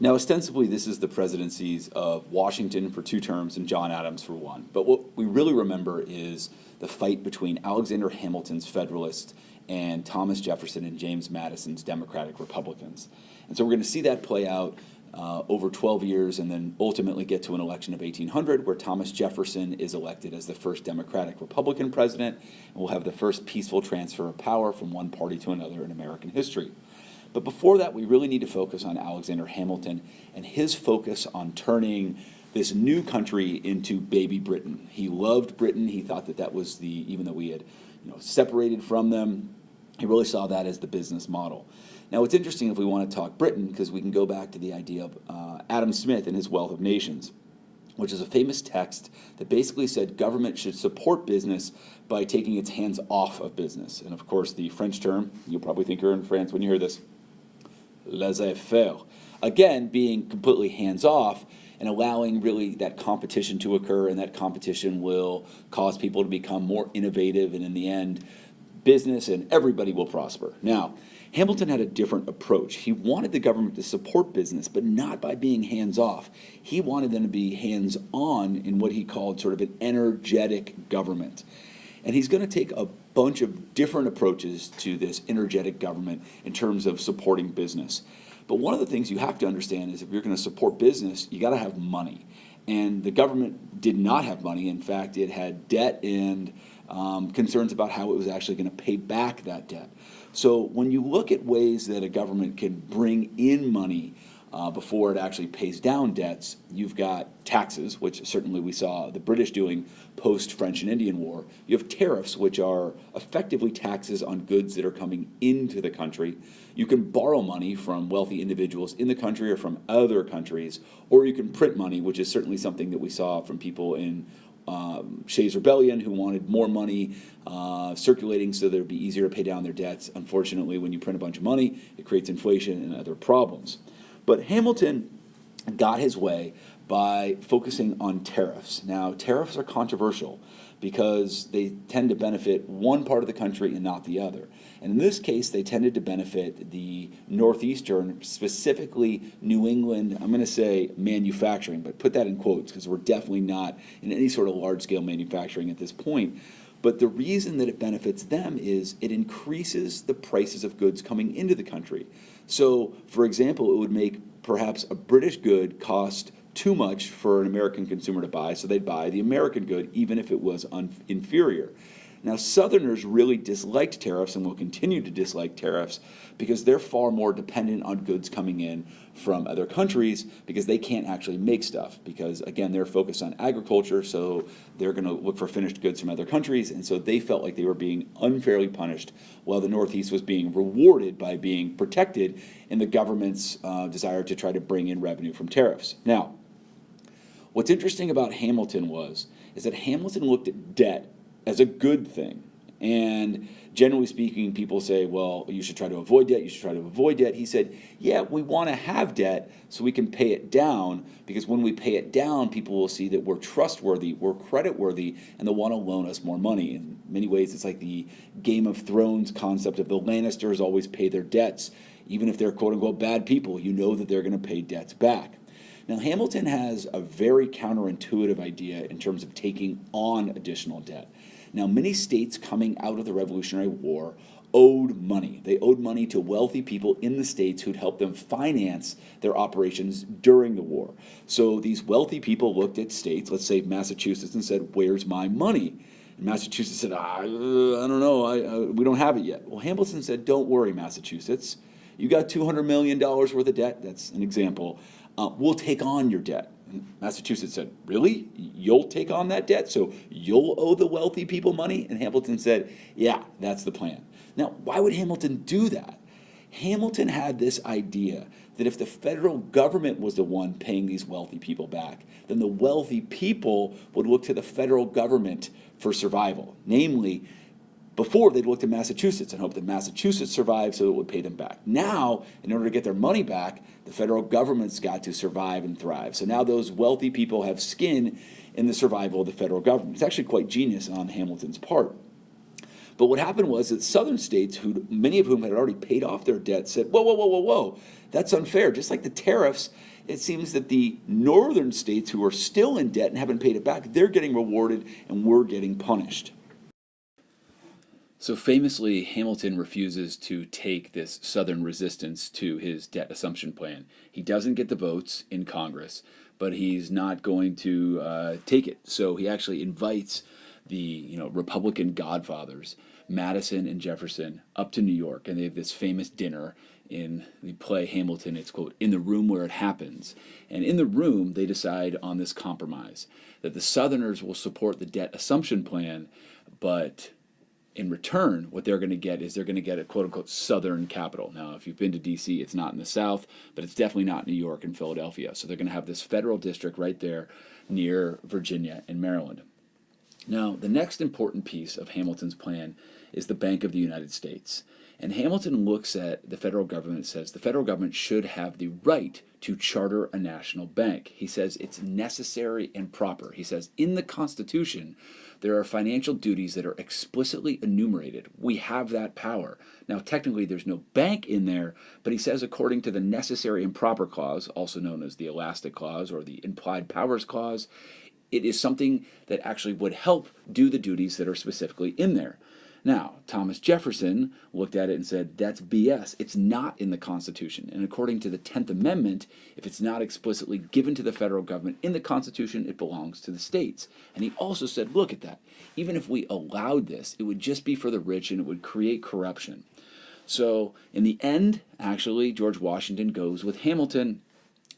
Now, ostensibly, this is the presidencies of Washington for 2 terms and John Adams for 1. But what we really remember is the fight between Alexander Hamilton's Federalists and Thomas Jefferson and James Madison's Democratic Republicans. And so we're going to see that play out over 12 years and then ultimately get to an election of 1800 where Thomas Jefferson is elected as the first Democratic Republican president, and we'll have the first peaceful transfer of power from one party to another in American history. But before that, we really need to focus on Alexander Hamilton and his focus on turning this new country into baby Britain. He loved Britain. He thought that that was even though we had separated from them, he really saw that as the business model. Now, it's interesting if we want to talk Britain, because we can go back to the idea of Adam Smith and his Wealth of Nations, which is a famous text that basically said government should support business by taking its hands off of business. And of course, the French term, you'll probably think you're in France when you hear this, laissez-faire. Again, being completely hands-off and allowing really that competition to occur, and that competition will cause people to become more innovative, and in the end, business and everybody will prosper. Now, Hamilton had a different approach. He wanted the government to support business, but not by being hands-off. He wanted them to be hands-on in what he called sort of an energetic government. And he's going to take a bunch of different approaches to this energetic government in terms of supporting business. But one of the things you have to understand is if you're going to support business, you got to have money. And the government did not have money. In fact, it had debt and concerns about how it was actually going to pay back that debt. So when you look at ways that a government can bring in money before it actually pays down debts, you've got taxes, which certainly we saw the British doing post-French and Indian War. You have tariffs, which are effectively taxes on goods that are coming into the country. You can borrow money from wealthy individuals in the country or from other countries, or you can print money, which is certainly something that we saw from people in Shays' Rebellion who wanted more money circulating so that it would be easier to pay down their debts. Unfortunately, when you print a bunch of money, it creates inflation and other problems. But Hamilton got his way by focusing on tariffs. Now, tariffs are controversial because they tend to benefit one part of the country and not the other. And in this case, they tended to benefit the northeastern, specifically New England, I'm going to say manufacturing, but put that in quotes because we're definitely not in any sort of large-scale manufacturing at this point. But the reason that it benefits them is it increases the prices of goods coming into the country. So, for example, it would make perhaps a British good cost too much for an American consumer to buy, so they'd buy the American good even if it was inferior. Now, Southerners really disliked tariffs and will continue to dislike tariffs because they're far more dependent on goods coming in from other countries because they can't actually make stuff because, again, they're focused on agriculture, so they're going to look for finished goods from other countries, and so they felt like they were being unfairly punished while the Northeast was being rewarded by being protected in the government's desire to try to bring in revenue from tariffs. Now, what's interesting about Hamilton is that Hamilton looked at debt as a good thing. And generally speaking, people say, well, you should try to avoid debt, you should try to avoid debt. He said, yeah, we want to have debt so we can pay it down, because when we pay it down, people will see that we're trustworthy, we're creditworthy, and they'll want to loan us more money. In many ways, it's like the Game of Thrones concept of the Lannisters always pay their debts. Even if they're quote-unquote bad people, you know that they're going to pay debts back. Now, Hamilton has a very counterintuitive idea in terms of taking on additional debt. Now, many states coming out of the Revolutionary War owed money. They owed money to wealthy people in the states who'd help them finance their operations during the war. So these wealthy people looked at states, let's say Massachusetts, and said, where's my money? And Massachusetts said, I don't know, we don't have it yet. Well, Hamilton said, don't worry, Massachusetts. You got $200 million worth of debt. That's an example. We'll take on your debt. And Massachusetts said, really? You'll take on that debt? So you'll owe the wealthy people money? And Hamilton said, yeah, that's the plan. Now, why would Hamilton do that? Hamilton had this idea that if the federal government was the one paying these wealthy people back, then the wealthy people would look to the federal government for survival. Namely, before, they'd look to Massachusetts and hope that Massachusetts survived so it would pay them back. Now, in order to get their money back, the federal government's got to survive and thrive. So now those wealthy people have skin in the survival of the federal government. It's actually quite genius on Hamilton's part. But what happened was that southern states, who many of whom had already paid off their debt, said, whoa, whoa, whoa, whoa, whoa, that's unfair. Just like the tariffs, it seems that the northern states who are still in debt and haven't paid it back, they're getting rewarded and we're getting punished. So famously, Hamilton refuses to take this Southern resistance to his debt assumption plan. He doesn't get the votes in Congress, but he's not going to take it. So he actually invites the Republican godfathers, Madison and Jefferson, up to New York, and they have this famous dinner in the play Hamilton. It's, quote, "in the room where it happens." And in the room, they decide on this compromise, that the Southerners will support the debt assumption plan, but in return, what they're going to get is they're going to get a quote-unquote Southern capital. Now, if you've been to D.C., it's not in the South, but it's definitely not New York and Philadelphia. So they're going to have this federal district right there near Virginia and Maryland. Now, the next important piece of Hamilton's plan is the Bank of the United States. And Hamilton looks at the federal government and says the federal government should have the right to charter a national bank. He says it's necessary and proper. He says in the Constitution, there are financial duties that are explicitly enumerated. We have that power. Now, technically, there's no bank in there, but he says according to the necessary and proper clause, also known as the elastic clause or the implied powers clause, it is something that actually would help do the duties that are specifically in there. Now, Thomas Jefferson looked at it and said, that's BS. It's not in the Constitution. And according to the 10th Amendment, if it's not explicitly given to the federal government in the Constitution, it belongs to the states. And he also said, look at that. Even if we allowed this, it would just be for the rich and it would create corruption. So in the end, actually, George Washington goes with Hamilton,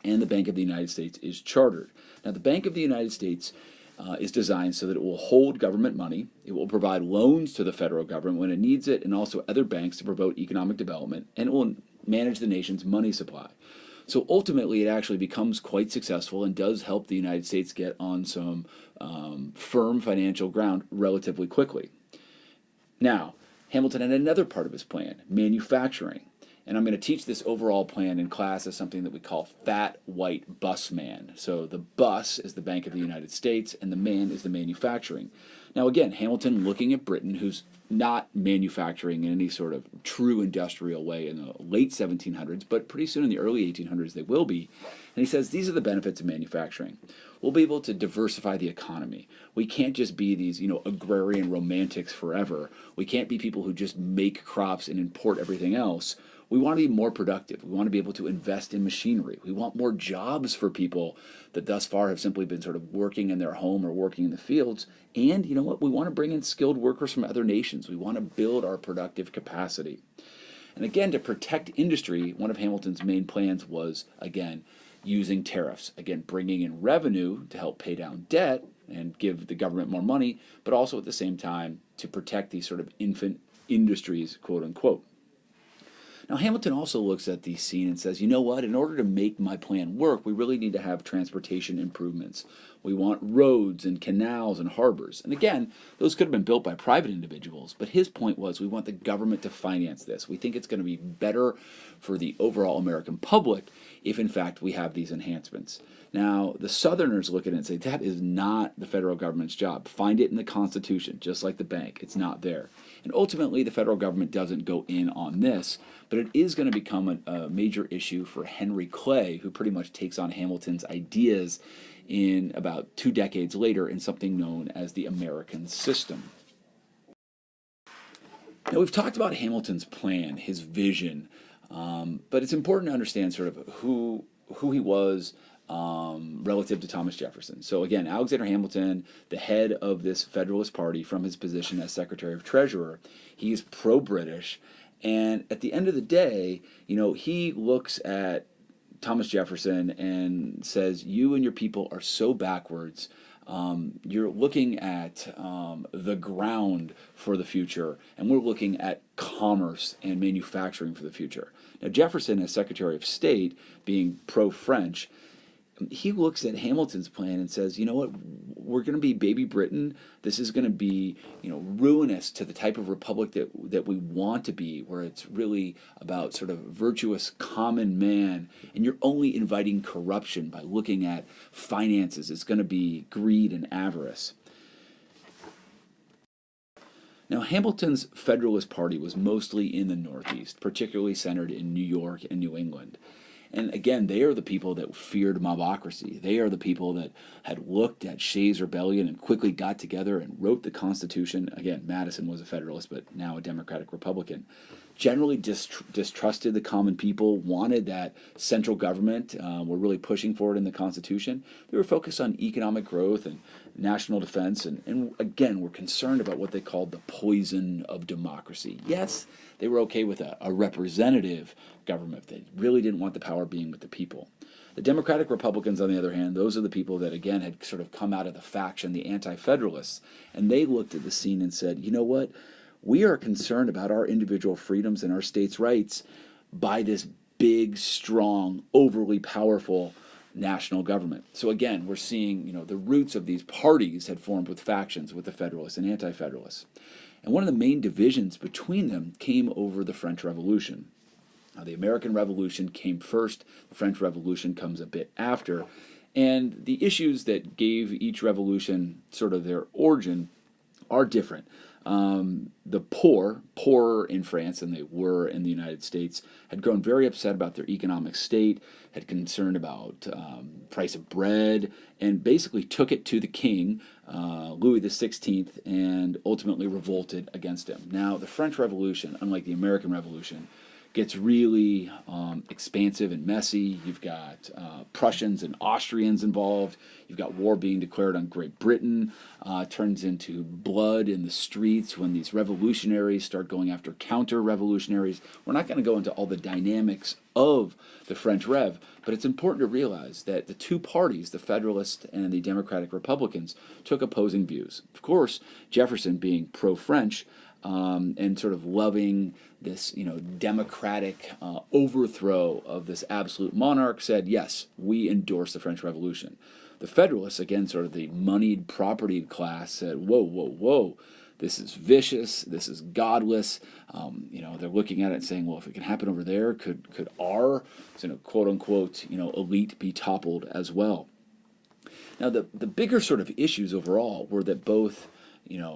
and the Bank of the United States is chartered. Now, the Bank of the United States is designed so that it will hold government money, it will provide loans to the federal government when it needs it, and also other banks to promote economic development, and it will manage the nation's money supply. So ultimately, it actually becomes quite successful and does help the United States get on some firm financial ground relatively quickly. Now, Hamilton had another part of his plan, manufacturing. And I'm going to teach this overall plan in class as something that we call Fat White Bus Man. So the bus is the Bank of the United States, and the man is the manufacturing. Now again, Hamilton looking at Britain, who's not manufacturing in any sort of true industrial way in the late 1700s, but pretty soon in the early 1800s they will be. And he says these are the benefits of manufacturing. We'll be able to diversify the economy. We can't just be these, agrarian romantics forever. We can't be people who just make crops and import everything else. We want to be more productive. We want to be able to invest in machinery. We want more jobs for people that thus far have simply been sort of working in their home or working in the fields. And you know what? We want to bring in skilled workers from other nations. We want to build our productive capacity. And again, to protect industry, one of Hamilton's main plans was, again, using tariffs. Again, bringing in revenue to help pay down debt and give the government more money, but also at the same time to protect these sort of infant industries, quote unquote. Now, Hamilton also looks at the scene and says, you know what, in order to make my plan work, we really need to have transportation improvements. We want roads and canals and harbors. And again, those could have been built by private individuals, but his point was we want the government to finance this. We think it's going to be better for the overall American public if, in fact, we have these enhancements. Now, the Southerners look at it and say, that is not the federal government's job. Find it in the Constitution, just like the bank. It's not there. And ultimately, the federal government doesn't go in on this, but it is going to become a major issue for Henry Clay, who pretty much takes on Hamilton's ideas in about 2 decades later in something known as the American system. Now, we've talked about Hamilton's plan, his vision, but it's important to understand sort of who he was relative to Thomas Jefferson. So again, Alexander Hamilton, the head of this Federalist Party from his position as Secretary of Treasurer, he's pro-British, and at the end of the day, he looks at Thomas Jefferson and says, you and your people are so backwards. You're looking at the ground for the future, and we're looking at commerce and manufacturing for the future. Now, Jefferson, as Secretary of State, being pro-French, he looks at Hamilton's plan and says, you know what, we're going to be baby Britain. This is going to be, ruinous to the type of republic that we want to be, where it's really about sort of virtuous common man, and you're only inviting corruption by looking at finances. It's going to be greed and avarice. Now, Hamilton's Federalist Party was mostly in the Northeast, particularly centered in New York and New England. And again, they are the people that feared mobocracy. They are the people that had looked at Shays' Rebellion and quickly got together and wrote the Constitution. Again, Madison was a Federalist, but now a Democratic Republican. Generally distrusted the common people, wanted that central government, were really pushing for it in the Constitution. They were focused on economic growth and national defense, and again, were concerned about what they called the poison of democracy. Yes, they were okay with a representative government. They really didn't want the power being with the people. The Democratic Republicans, on the other hand, those are the people that, again, had sort of come out of the faction, the anti-federalists, and they looked at the scene and said, you know what? We are concerned about our individual freedoms and our states' rights by this big, strong, overly powerful national government. So again, we're seeing, the roots of these parties had formed with factions, with the Federalists and Anti-Federalists. And one of the main divisions between them came over the French Revolution. Now, the American Revolution came first, the French Revolution comes a bit after, and the issues that gave each revolution sort of their origin are different. The poor, poorer in France than they were in the United States, had grown very upset about their economic state, had concern about price of bread, and basically took it to the king, Louis XVI, and ultimately revolted against him. Now, the French Revolution, unlike the American Revolution, gets really expansive and messy. You've got Prussians and Austrians involved. You've got war being declared on Great Britain. Turns into blood in the streets when these revolutionaries start going after counter-revolutionaries. We're not going to go into all the dynamics of the French Rev, but it's important to realize that the two parties, the Federalists and the Democratic Republicans, took opposing views. Of course, Jefferson being pro-French, and sort of loving this, democratic overthrow of this absolute monarch, said, yes, we endorse the French Revolution. The Federalists, again, sort of the moneyed, propertied class, said, whoa, whoa, whoa, this is vicious, this is godless. They're looking at it and saying, well, if it can happen over there, could our, quote-unquote, elite be toppled as well? Now, the bigger sort of issues overall were that both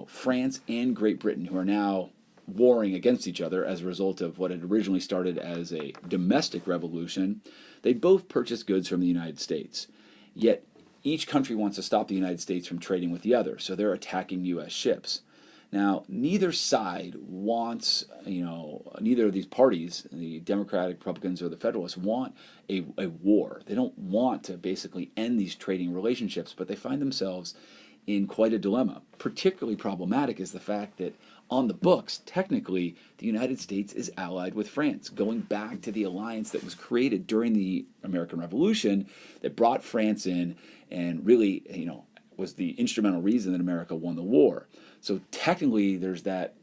France and Great Britain, who are now warring against each other as a result of what had originally started as a domestic revolution, they both purchased goods from the United States. Yet each country wants to stop the United States from trading with the other, so they're attacking U.S. ships. Now, neither side wants, neither of these parties, the Democratic, Republicans, or the Federalists, want a war. They don't want to basically end these trading relationships, but they find themselves in quite a dilemma. Particularly problematic is the fact that on the books, technically, the United States is allied with France, going back to the alliance that was created during the American Revolution that brought France in and really, was the instrumental reason that America won the war. So technically, there's that,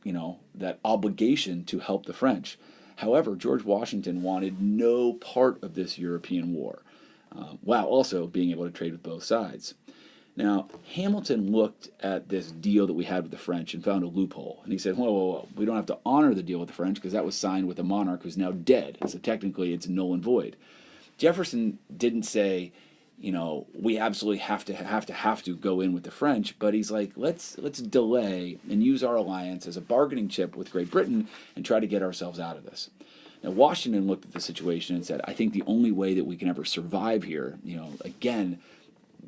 that obligation to help the French. However, George Washington wanted no part of this European war, while also being able to trade with both sides. Now, Hamilton looked at this deal that we had with the French and found a loophole. And he said, whoa, whoa, whoa, we don't have to honor the deal with the French because that was signed with a monarch who's now dead. So technically it's null and void. Jefferson didn't say, we absolutely have to go in with the French, but he's like, let's delay and use our alliance as a bargaining chip with Great Britain and try to get ourselves out of this. Now, Washington looked at the situation and said, I think the only way that we can ever survive here, again,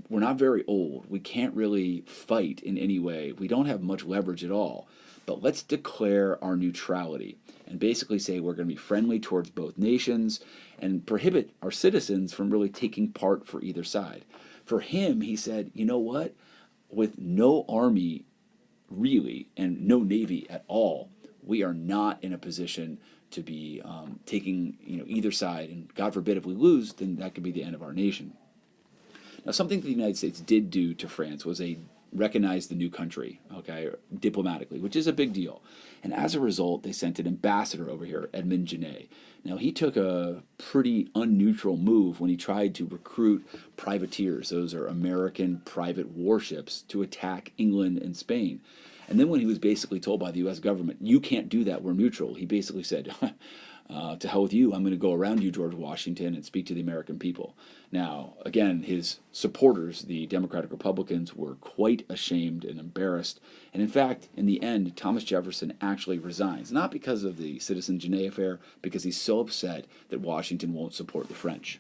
we're not very old. We can't really fight in any way. We don't have much leverage at all. But let's declare our neutrality and basically say we're going to be friendly towards both nations and prohibit our citizens from really taking part for either side. For him, he said, you know what? With no army really and no navy at all, we are not in a position to be taking either side. And God forbid if we lose, then that could be the end of our nation. Now, something the United States did do to France was recognize the new country, diplomatically, which is a big deal. And as a result, they sent an ambassador over here, Edmond Genet. Now, he took a pretty unneutral move when he tried to recruit privateers, those are American private warships, to attack England and Spain. And then when he was basically told by the U.S. government, you can't do that, we're neutral, he basically said, To hell with you, I'm going to go around you, George Washington, and speak to the American people. Now, again, his supporters, the Democratic Republicans, were quite ashamed and embarrassed. And in fact, in the end, Thomas Jefferson actually resigns, not because of the Citizen Genet affair, because he's so upset that Washington won't support the French.